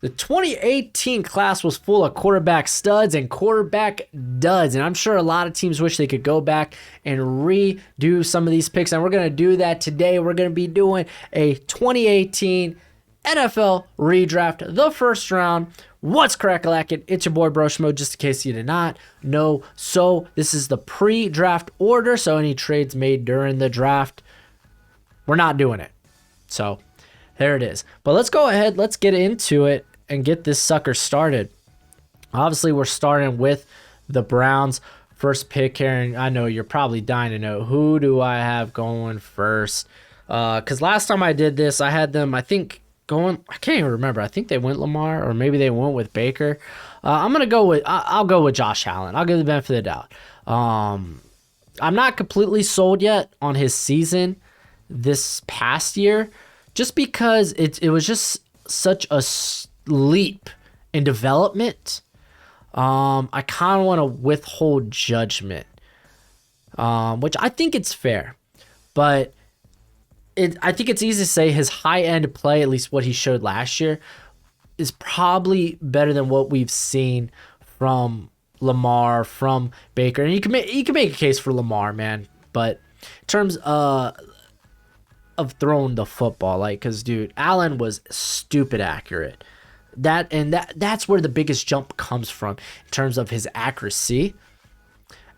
The 2018 class was full of quarterback studs and quarterback duds, and I'm sure a lot of teams wish they could go back and redo some of these picks, and we're going to do that today. We're going to be doing a 2018 NFL redraft, the first round. What's crack-a-lackin'? It's your boy Broshmo, just in case you did not know. So this is the pre-draft order, so any trades made during the draft, we're not doing it. So there it is. But let's go ahead. Let's get into it and get this sucker started. Obviously, we're starting with the Browns. First pick here, and I know you're probably dying to know, who do I have going first? Because last time I did this, I had them, I think, going, I can't even remember. I think they went Lamar, or maybe they went with Baker. I'm going to go with, I'll go with Josh Allen. I'll give the benefit of the doubt. I'm not completely sold yet on his season this past year, just because it was just such a leap in development. I kind of want to withhold judgment, which I think it's fair, but I think it's easy to say his high-end play, at least what he showed last year, is probably better than what we've seen from Lamar, from Baker. And you can make a case for Lamar, man, but in terms of throwing the football, like, because dude, Allen was stupid accurate. That's where the biggest jump comes from in terms of his accuracy,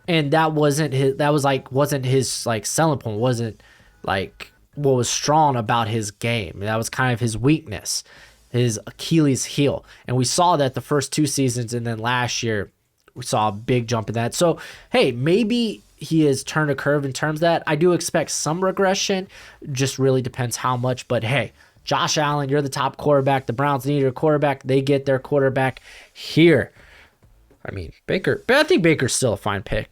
and that wasn't his like selling point. Wasn't like what was strong about his game. That was kind of his weakness, his Achilles heel, and we saw that the first two seasons, and then last year we saw a big jump in that. So hey, maybe he has turned a curve in terms of that. I do expect some regression, just really depends how much. But hey, Josh Allen, you're the top quarterback. The Browns need a quarterback. They get their quarterback here. I mean, Baker, but I think Baker's still a fine pick.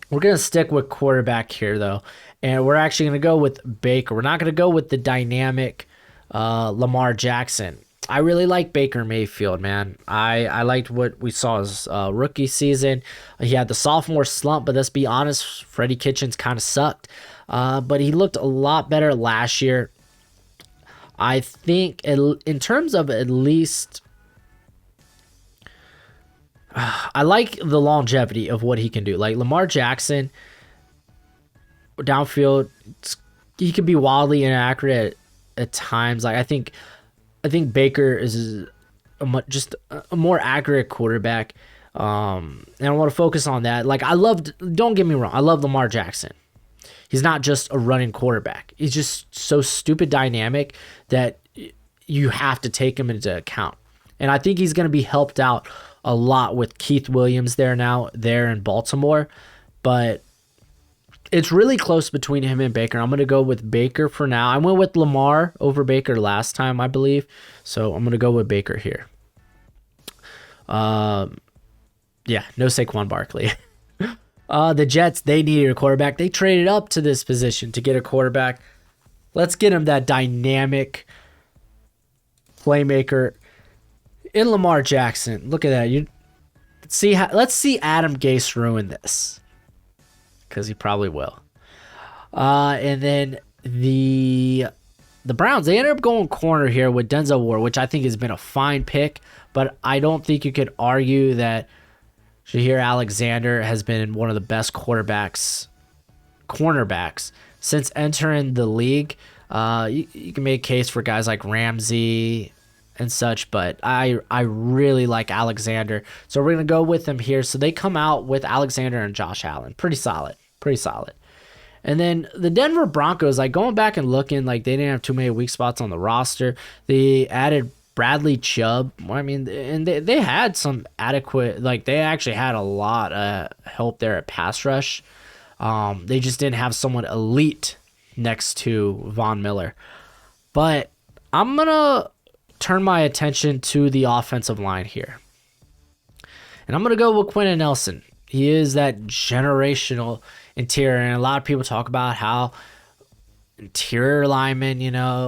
We're going to stick with quarterback here, though, and we're actually going to go with Baker. We're not going to go with the dynamic Lamar Jackson. I really like Baker Mayfield, man. I liked what we saw his rookie season. He had the sophomore slump, but let's be honest, Freddie Kitchens kind of sucked. But he looked a lot better last year. I think in terms of at least, I like the longevity of what he can do. Like Lamar Jackson, downfield, he can be wildly inaccurate at times. Like I think Baker is just a more accurate quarterback. And I want to focus on that. Like don't get me wrong, I love Lamar Jackson. He's not just a running quarterback. He's just so stupid dynamic that you have to take him into account. And I think he's going to be helped out a lot with Keith Williams there in Baltimore. But it's really close between him and Baker. I'm going to go with Baker for now. I went with Lamar over Baker last time, I believe. So I'm going to go with Baker here. Yeah, no Saquon Barkley. The Jets, they needed a quarterback. They traded up to this position to get a quarterback. Let's get him that dynamic playmaker in Lamar Jackson. Look at that. Let's see Adam Gase ruin this, because he probably will. And then the Browns, they ended up going corner here with Denzel Ward, which I think has been a fine pick, but I don't think you could argue that Jair Alexander has been one of the best cornerbacks since entering the league. You can make a case for guys like Ramsey and such, but I really like Alexander, so we're going to go with him here. So they come out with Alexander and Josh Allen. Pretty solid. And then the Denver Broncos, like going back and looking, like they didn't have too many weak spots on the roster. They added Bradley Chubb. I mean, and they had some adequate, like they actually had a lot of help there at pass rush. They just didn't have someone elite next to Von Miller. But I'm going to turn my attention to the offensive line here. And I'm going to go with Quentin Nelson. He is that generational interior, and a lot of people talk about how interior lineman,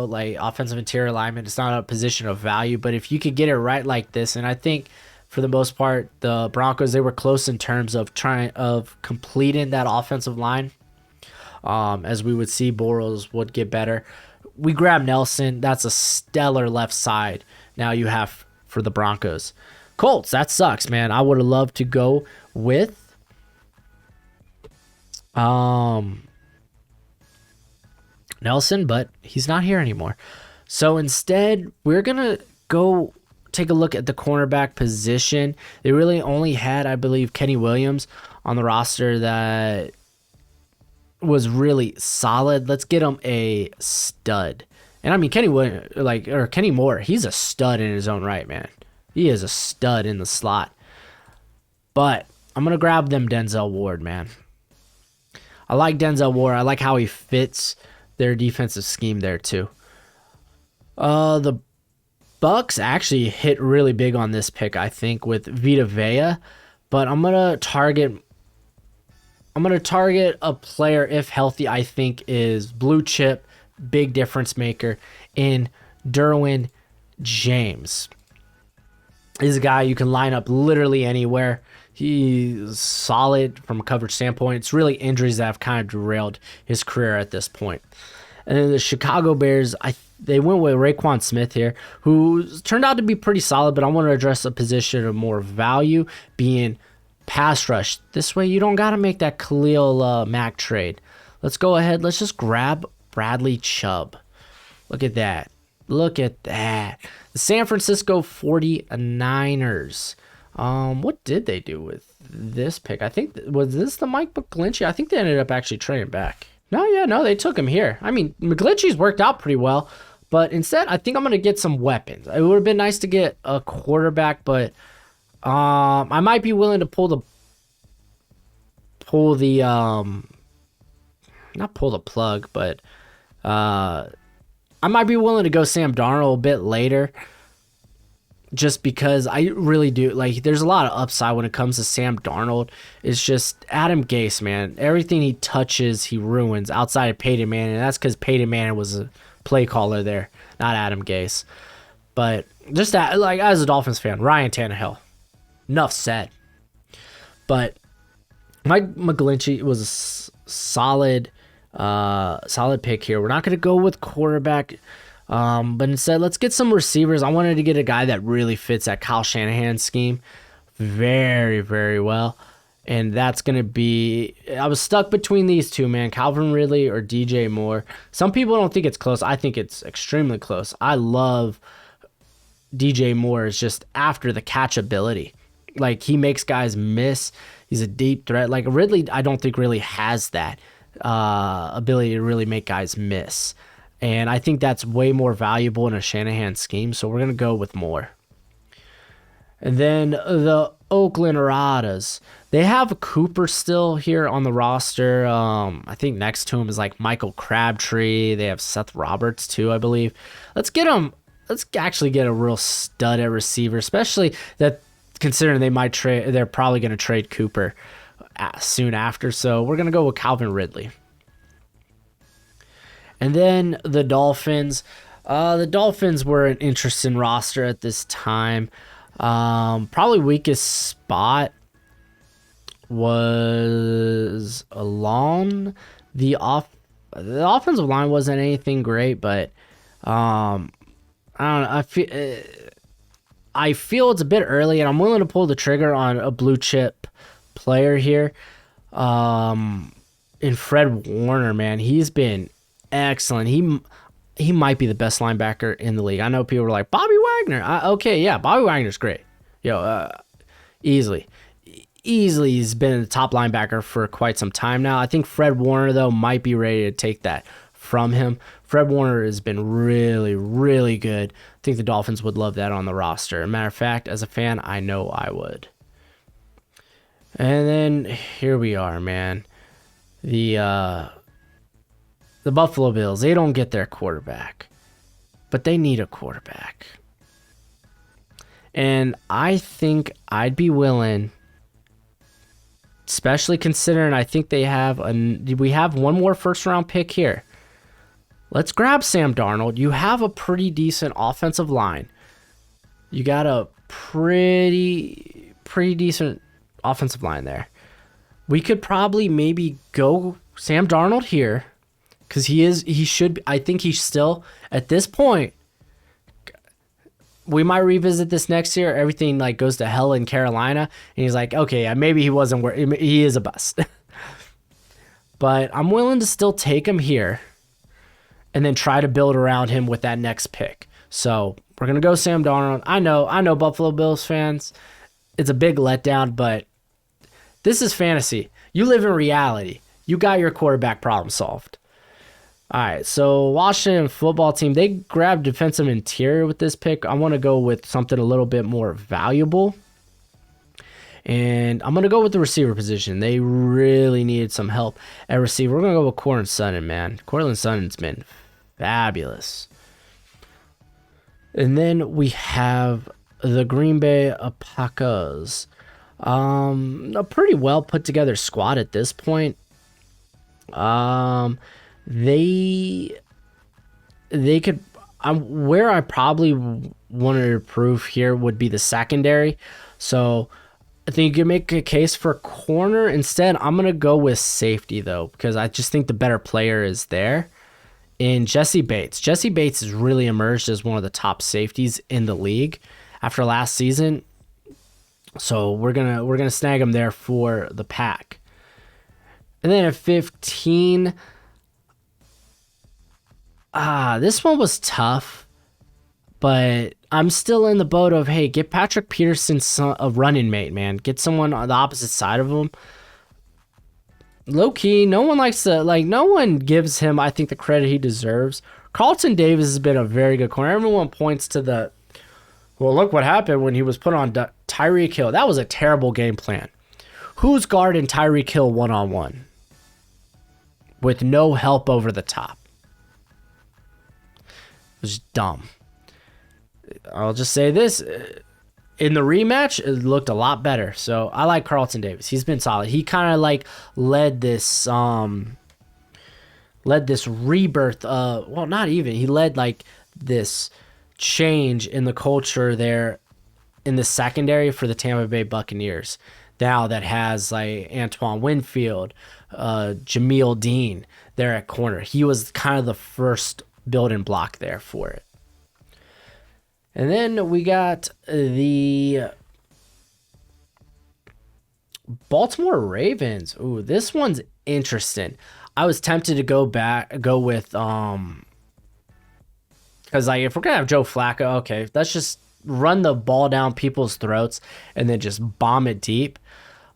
like offensive interior lineman, it's not a position of value, but if you could get it right like this, and I think for the most part, the Broncos, they were close in terms of completing that offensive line. As we would see, Bortles would get better. We grab Nelson. That's a stellar left side. Now you have for the Broncos. Colts, that sucks, man. I would have loved to go with Nelson, but he's not here anymore. So instead, we're going to go take a look at the cornerback position. They really only had, I believe, Kenny Williams on the roster that was really solid. Let's get him a stud. And I mean, Kenny Moore, he's a stud in his own right, man. He is a stud in the slot. But I'm going to grab them Denzel Ward, man. I like Denzel Ward. I like how he fits their defensive scheme there, too. The Bucks actually hit really big on this pick, I think, with Vita Vea. But I'm going to target a player, if healthy, I think is blue chip, big difference maker in Derwin James. He's a guy you can line up literally anywhere. He's solid from a coverage standpoint. It's really injuries that have kind of derailed his career at this point. And then the Chicago Bears, they went with Raekwon Smith here, who turned out to be pretty solid, but I want to address a position of more value, being pass rush. This way you don't got to make that Khalil Mack trade. Let's go ahead. Let's just grab Bradley Chubb. Look at that. Look at that. The San Francisco 49ers. What did they do with this pick? I think, was this the Mike McGlinchey? I think they ended up actually trading back. No, they took him here. I mean, McGlinchey's worked out pretty well, but instead, I think I'm going to get some weapons. It would have been nice to get a quarterback, but I might be willing to not pull the plug, but I might be willing to go Sam Darnold a bit later, just because I really do like. There's a lot of upside when it comes to Sam Darnold. It's just Adam Gase, man. Everything he touches, he ruins. Outside of Peyton Manning, and that's because Peyton Manning was a play caller there, not Adam Gase. But just that, like, as a Dolphins fan, Ryan Tannehill. Enough said. But Mike McGlinchey was a solid pick here. We're not going to go with quarterback, but instead, let's get some receivers. I wanted to get a guy that really fits that Kyle Shanahan scheme very, very well. And that's going to be, I was stuck between these two, man, Calvin Ridley or DJ Moore. Some people don't think it's close. I think it's extremely close. I love DJ Moore. It's just after the catchability. Like, he makes guys miss. He's a deep threat. Like, Ridley, I don't think really has that ability to really make guys miss. And I think that's way more valuable in a Shanahan scheme. So we're going to go with Moore. And then the Oakland Raiders. They have Cooper still here on the roster. I think next to him is like Michael Crabtree. They have Seth Roberts too, I believe. Let's actually get a real stud at receiver, especially that considering they're probably going to trade Cooper soon after. So we're going to go with Calvin Ridley. And then the Dolphins. The Dolphins were an interesting roster at this time. Probably weakest spot was along the offensive line wasn't anything great, but I don't know. I feel it's a bit early, and I'm willing to pull the trigger on a blue chip player here. In Fred Warner, man, he's been excellent. He might be the best linebacker in the league. I know people were like, Bobby Wagner. Okay, yeah, Bobby Wagner's great. Easily he's been the top linebacker for quite some time now. I think Fred Warner, though, might be ready to take that from him. Fred Warner has been really, really good. I think the Dolphins would love that on the roster. As a matter of fact, as a fan, I know I would. And then here we are, man. The Buffalo Bills, they don't get their quarterback, but they need a quarterback. And I think I'd be willing, especially considering I think we have one more first round pick here. Let's grab Sam Darnold. You have a pretty decent offensive line. You got a pretty decent offensive line there. We could probably maybe go Sam Darnold here, because I think he's still, at this point, we might revisit this next year. Everything like goes to hell in Carolina, and he's like, okay, yeah, maybe he wasn't where he is a bust. But I'm willing to still take him here and then try to build around him with that next pick. So we're going to go Sam Darnold. I know Buffalo Bills fans, it's a big letdown, but this is fantasy. You live in reality. You got your quarterback problem solved. All right, so Washington football team, they grabbed defensive interior with this pick. I want to go with something a little bit more valuable. And I'm going to go with the receiver position. They really needed some help at receiver. We're going to go with Courtland Sutton, man. Courtland Sutton's been fabulous. And then we have the Green Bay Packers. A pretty well put together squad at this point. They could. Where I probably wanted to improve here would be the secondary. So I think you can make a case for corner. Instead, I'm going to go with safety, though, because I just think the better player is there in Jesse Bates. Jesse Bates has really emerged as one of the top safeties in the league after last season. So we're gonna snag him there for the pack. And then at 15, this one was tough, but I'm still in the boat of, hey, get Patrick Peterson a running mate, man. Get someone on the opposite side of him. Low key, no one gives him, I think, the credit he deserves. Carlton Davis has been a very good corner. Everyone points to well, look what happened when he was put on Tyreek Hill. That was a terrible game plan. Who's guarding Tyreek Hill one-on-one with no help over the top? It was dumb. I'll just say this. In the rematch, it looked a lot better. So I like Carlton Davis. He's been solid. He kind of like led this rebirth. Well, not even. He led like this change in the culture there in the secondary for the Tampa Bay Buccaneers. Now that has like Antoine Winfield, Jameel Dean there at corner. He was kind of the first building block there for it. And then we got the Baltimore Ravens. Ooh, this one's interesting. I was tempted to go with because like if we're gonna have Joe Flacco, okay, let's just run the ball down people's throats and then just bomb it deep.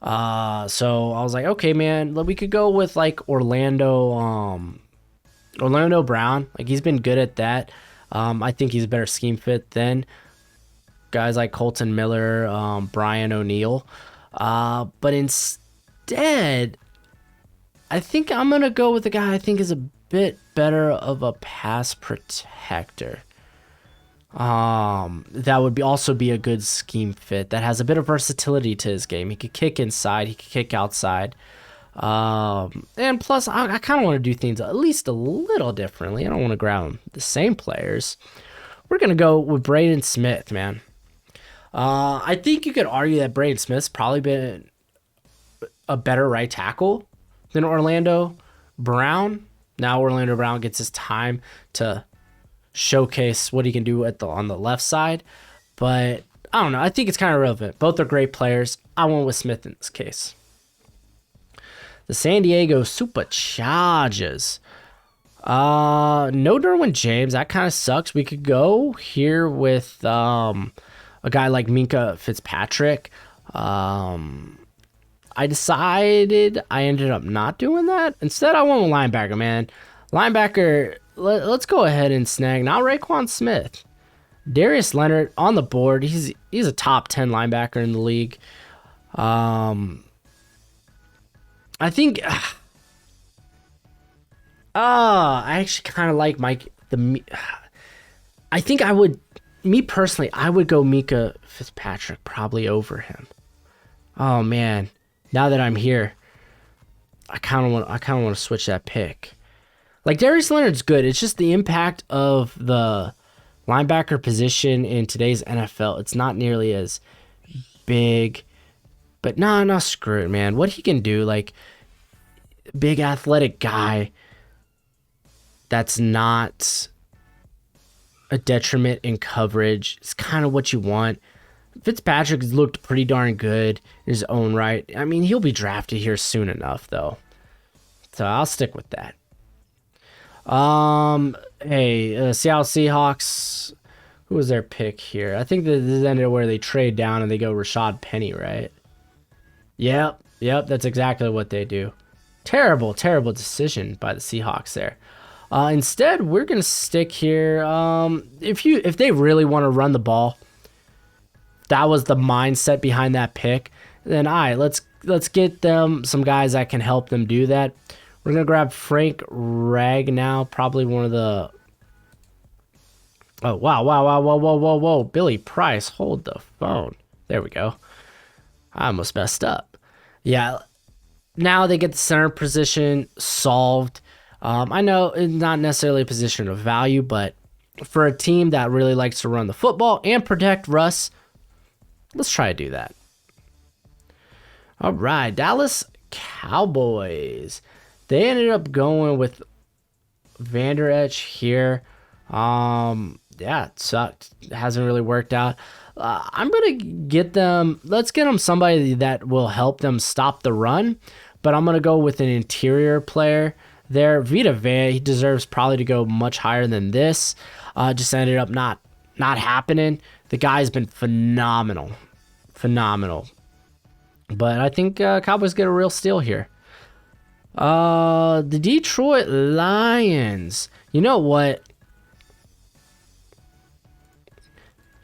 So I was like, okay, man, we could go with like Orlando Brown. Like he's been good at that. I think he's a better scheme fit than guys like Colton Miller, Brian O'Neill. But instead, I think I'm going to go with the guy I think is a bit better of a pass protector. That would also be a good scheme fit that has a bit of versatility to his game. He could kick inside, he could kick outside. And plus, I kind of want to do things at least a little differently. I don't want to grab the same players. We're going to go with Braden Smith, man. I think you could argue that Braden Smith's probably been a better right tackle than Orlando Brown. Now Orlando Brown gets his time to showcase what he can do on the left side. But I don't know. I think it's kind of relevant. Both are great players. I went with Smith in this case. The San Diego Superchargers. No Derwin James. That kind of sucks. We could go here with a guy like Minkah Fitzpatrick. I ended up not doing that. Instead, I went with linebacker, man. Linebacker, let's go ahead and snag. Now Raekwon Smith. Darius Leonard on the board. He's a top 10 linebacker in the league. I think I actually kind of like I think I would, me personally, I would go Minkah Fitzpatrick probably over him. Oh man, now that I'm here, I kind of want to switch that pick. Like Darius Leonard's good. It's just the impact of the linebacker position in today's NFL. It's not nearly as big. But no, screw it, man. What he can do, like, big athletic guy that's not a detriment in coverage. It's kind of what you want. Fitzpatrick has looked pretty darn good in his own right. I mean, he'll be drafted here soon enough, though. So I'll stick with that. Seattle Seahawks. Who was their pick here? I think this ended where they trade down and they go Rashad Penny, right? Yep, that's exactly what they do. Terrible decision by the Seahawks there. Instead, we're gonna stick here. If they really want to run the ball, that was the mindset behind that pick. Then let's get them some guys that can help them do that. We're gonna grab Frank Ragnow, probably one of the. Oh wow! Whoa! Billy Price, hold the phone. There we go. I almost messed up. Yeah. Now they get the center position solved. I know it's not necessarily a position of value, but for a team that really likes to run the football and protect Russ, let's try to do that. All right, Dallas Cowboys. They ended up going with Vander Esch here. It sucked. It hasn't really worked out. I'm going to get them. Let's get them somebody that will help them stop the run. But I'm going to go with an interior player there. Vita Vea, he deserves probably to go much higher than this. Just ended up not happening. The guy's been phenomenal. But I think Cowboys get a real steal here. The Detroit Lions. You know what?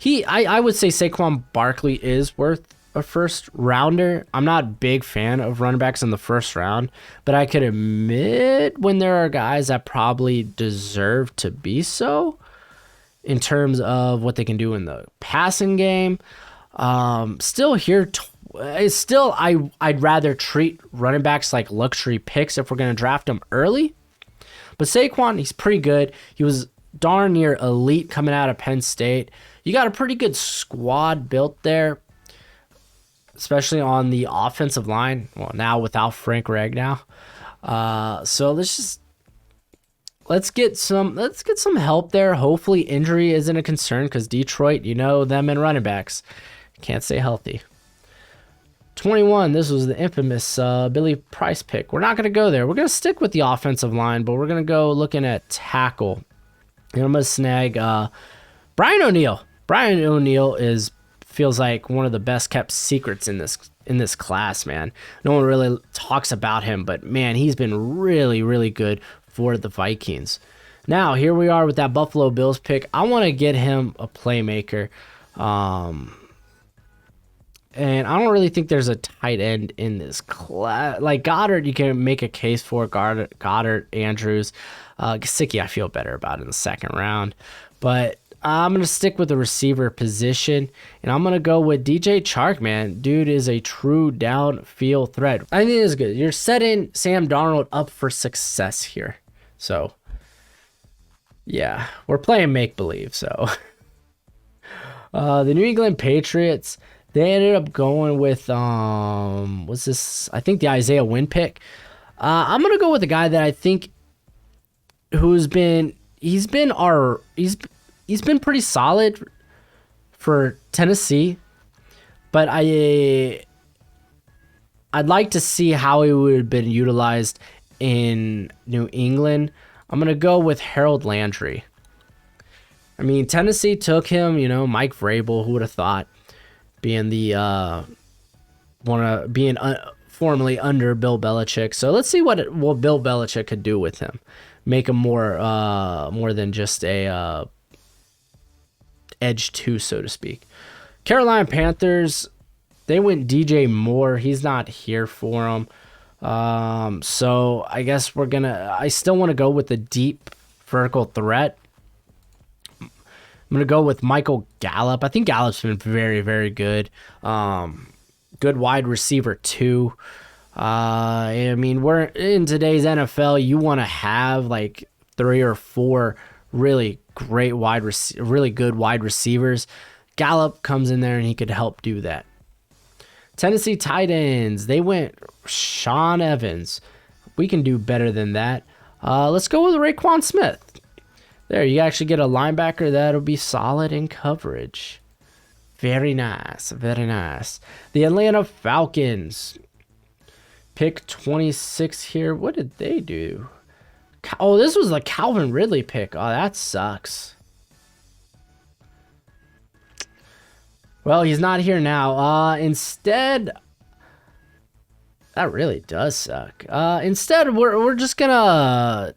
I would say Saquon Barkley is worth a first rounder. I'm not a big fan of running backs in the first round, but I could admit when there are guys that probably deserve to be so in terms of what they can do in the passing game. Still here, I'd rather treat running backs like luxury picks if we're going to draft them early. But Saquon, he's pretty good. He was darn near elite coming out of Penn State. You got a pretty good squad built there, especially on the offensive line. Well, now without Frank Ragnow. So let's get some help there. Hopefully injury isn't a concern because Detroit, you know them and running backs can't stay healthy. 21, this was the infamous Billy Price pick. We're not going to go there. We're going to stick with the offensive line, but we're going to go looking at tackle. And I'm going to snag Brian O'Neill. Brian O'Neill feels like one of the best kept secrets in this class, man. No one really talks about him, but man, he's been really, really good for the Vikings. Now, here we are with that Buffalo Bills pick. I want to get him a playmaker. And I don't really think there's a tight end in this class. Like Goddard, you can make a case for Goddard, Andrews. Gesicki, I feel better about in the second round. But I'm going to stick with the receiver position, and I'm going to go with DJ Chark, man. Dude is a true downfield threat. I think it's good. You're setting Sam Darnold up for success here. So, yeah, we're playing make-believe. So, the New England Patriots, they ended up going with, what's this? I think the Isaiah Wynn pick. I'm going to go with a guy that I think he's been pretty solid for Tennessee, but I'd like to see how he would have been utilized in New England. I'm going to go with Harold Landry. I mean, Tennessee took him, Mike Vrabel, who would have thought, being formerly under Bill Belichick. So let's see what Bill Belichick could do with him. Make him more than just a edge 2, so to speak. Carolina Panthers, they went DJ Moore. He's not here for them. So I guess I still want to go with the deep vertical threat. I'm going to go with Michael Gallup. I think Gallup's been very, very good. Good wide receiver too. I mean, we're in today's NFL. You want to have like 3 or 4 really great really good wide receivers. Gallup comes in there and he could help do that. Tennessee Titans, they went Sean Evans. We can do better than that. Let's go with Raekwon Smith. There, you actually get a linebacker that'll be solid in coverage. Very nice, very nice. The Atlanta Falcons. Pick 26 here. What did they do? Oh, this was the Calvin Ridley pick. Oh, that sucks. Well, he's not here now. Instead, that really does suck. Instead, we're just gonna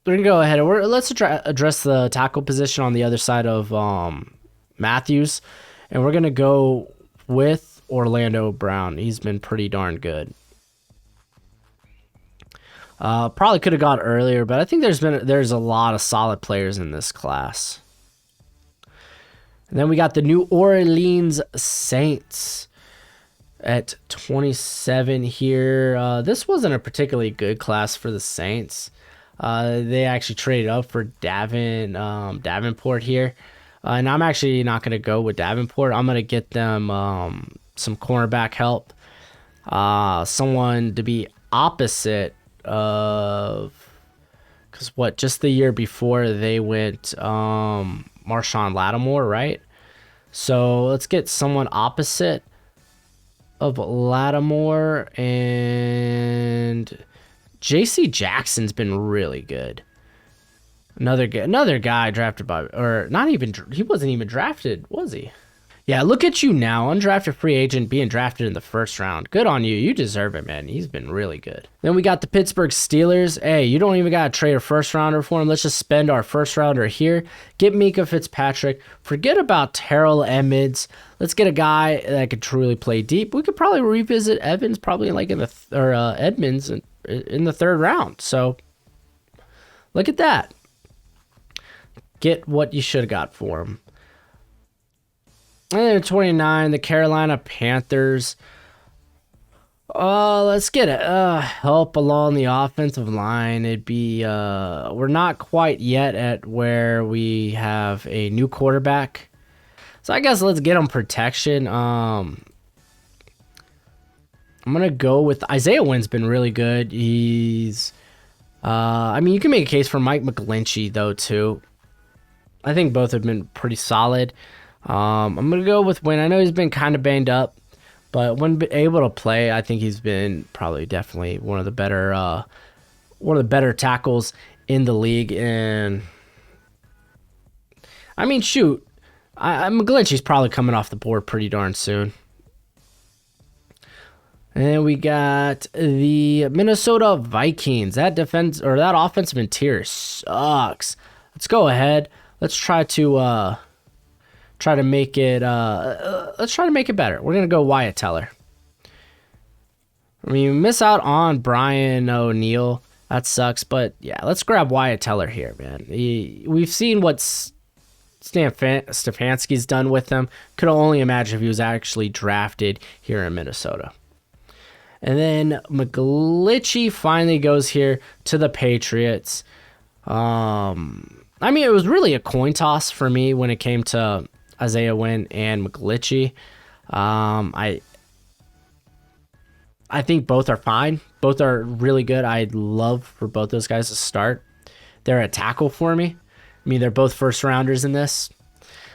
go ahead and let's address the tackle position on the other side of Matthews, and we're gonna go with Orlando Brown. He's been pretty darn good. Probably could have got earlier, but I think there's a lot of solid players in this class. And then we got the New Orleans Saints at 27 here. This wasn't a particularly good class for the Saints. They actually traded up for Davenport here. And I'm actually not going to go with Davenport. I'm going to get them some cornerback help. Someone to be opposite of... Because just the year before they went... Marshawn Lattimore, right? So let's get someone opposite of Lattimore, and J.C. Jackson's been really good. Another guy drafted by, or not even, he wasn't even drafted, was he? Yeah, look at you now, undrafted free agent being drafted in the first round. Good on you. You deserve it, man. He's been really good. Then we got the Pittsburgh Steelers. Hey, you don't even got to trade a first rounder for him. Let's just spend our first rounder here. Get Mika Fitzpatrick. Forget about Terrell Edmonds. Let's get a guy that could truly play deep. We could probably revisit Evans probably like Edmonds in the third round. So look at that. Get what you should have got for him. And then 29, the Carolina Panthers. Let's get help along the offensive line. It'd be we're not quite yet at where we have a new quarterback. So I guess let's get him protection. I'm gonna go with Isaiah Wynn's been really good. He's I mean, you can make a case for Mike McGlinchey though too. I think both have been pretty solid. I'm going to go with Wynn. I know he's been kind of banged up, but when able to play, I think he's been probably definitely one of the better tackles in the league. And I mean, shoot, McGlinchey's probably coming off the board pretty darn soon. And then we got the Minnesota Vikings. That defense or that offensive interior sucks. Let's go ahead. Let's try to make it better. We're gonna go Wyatt Teller. I mean, you miss out on Brian O'Neill. That sucks, but yeah, let's grab Wyatt Teller here, man. We've seen what Stefanski's done with him. Could only imagine if he was actually drafted here in Minnesota. And then McGlinchey finally goes here to the Patriots. I mean, it was really a coin toss for me when it came to Isaiah Wynn and McGlinchey. I think both are fine. Both are really good. I'd love for both those guys to start. They're a tackle for me. I mean, they're both first rounders in this.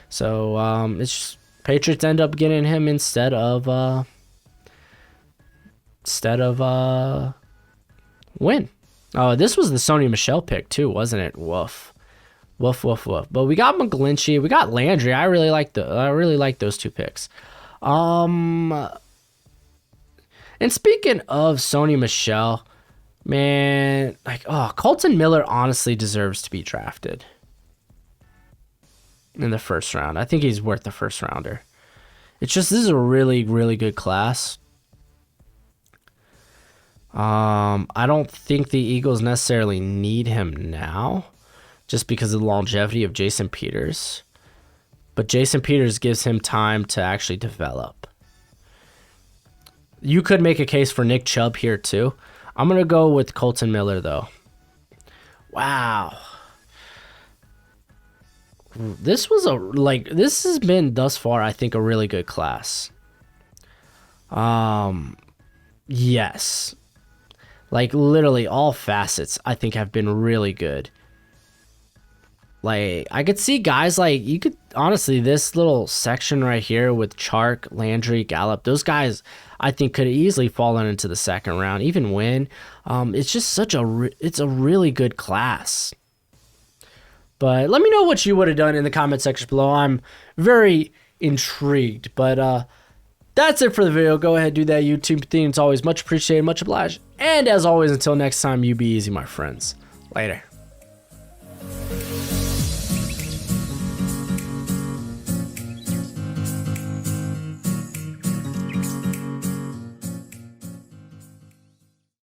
So it's just, Patriots end up getting him instead of Wynn. Oh, this was the Sony Michel pick too, wasn't it? Woof. Woof, woof, woof. But we got McGlinchey. We got Landry. I really like those two picks. And speaking of Sony Michel, man, Colton Miller honestly deserves to be drafted in the first round. I think he's worth the first rounder. It's just, this is a really, really good class. I don't think the Eagles necessarily need him now, just because of the longevity of Jason Peters. But Jason Peters gives him time to actually develop. You could make a case for Nick Chubb here too. I'm going to go with Colton Miller though. Wow. This has been thus far, I think, a really good class. Yes. Like literally all facets I think have been really good. Like, I could see guys like, you could, honestly, this little section right here with Chark, Landry, Gallup, those guys, I think could have easily fallen into the second round, even win. It's just it's a really good class. But let me know what you would have done in the comment section below. I'm very intrigued. But that's it for the video. Go ahead, do that YouTube thing. It's always much appreciated, much obliged. And as always, until next time, you be easy, my friends. Later.